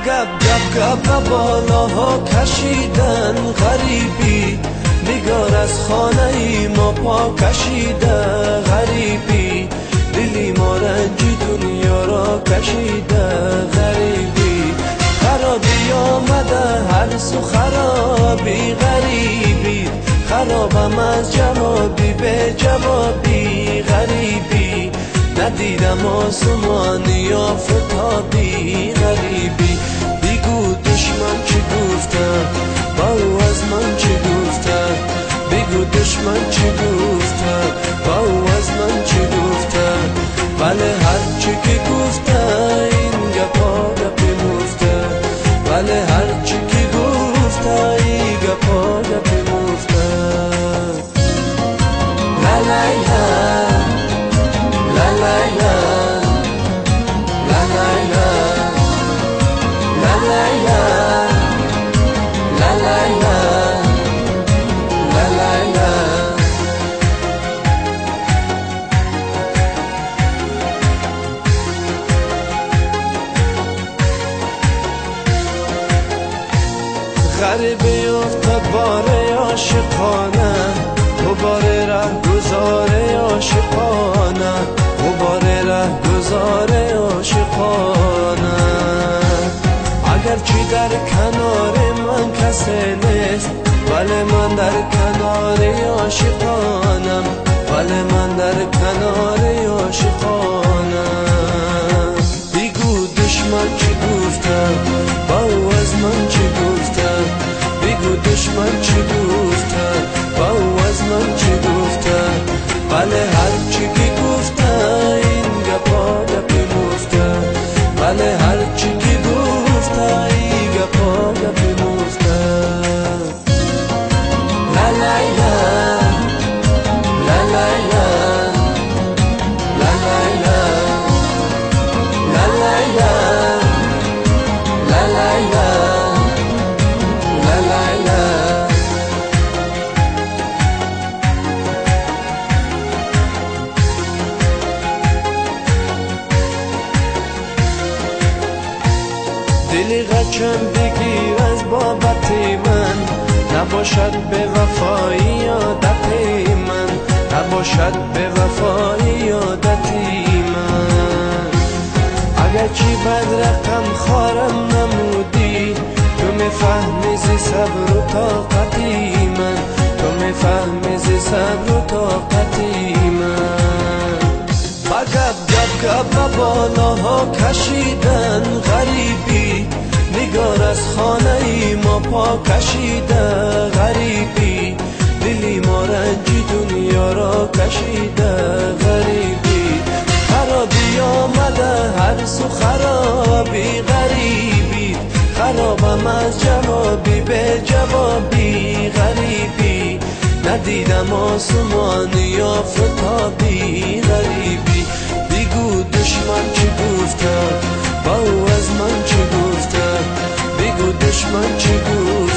گب گب گب بالاها کشیدن غریبی، نگار از خانه ای ما پا کشیده غریبی، دلی ما رنجی دنیا را کشیده غریبی، خرابی آمده هر سو خرابی غریبی، خرابم از جوابی به جوابی غریبی، ندیدم آسمانی آفتابی غریبی، بگو دشمن چی گفته با او از من چی گفته، بگو دشمن چی گفته با او از من چی گفته، بله هر چی که گفته این گپا گپی مفته، بله هر چی که گفته این گپا گپی مفته. لا لا لا لا لا لا لا لا لا لا لا لا لا لا لا. غریبی افتاد باره عاشقانه، غباره ره گذاره عاشقانه، غباره ره گذاره عاشقانه، اگرچه در کنار من کسی نیست ولی من در کنار عاشقانم، ولی من در کنار عاشقانم، بگو دشمن چی گفته با او از من چی گفته، بگو دشمن چی گفته با او از من چی گفته، بله هر چی که گفته این گپا گپی مفته، بله هر چی که گفته این گپا گپی مفته. لا لا لا لا لا لا لا لا لا لا لا لا لا لا. دلی غچم بگیر از بابت من، نباشد به وفایی عادت من، نباشد به وفایی عادت من، اگرچه بد رقم خارم نمودی تو میفهمی زی صبر و طاقتی من، تو میفهمی زی صبر و طاقتی من، با گب گب گب بالاها کشیدن غریبی، نگار از خانه ای ما پا کشیده غریبی، دلی ما رنجی دنیا را کشیده غریبی، خرابی آمده هر سو خرابی غریبی، خرابم از جوابی به جوابی غریبی، ندیدم آسمانی آفتابی غریبی، بگو دشمن چی گفته با او از من چی گفته، بگو دشمن چی گفته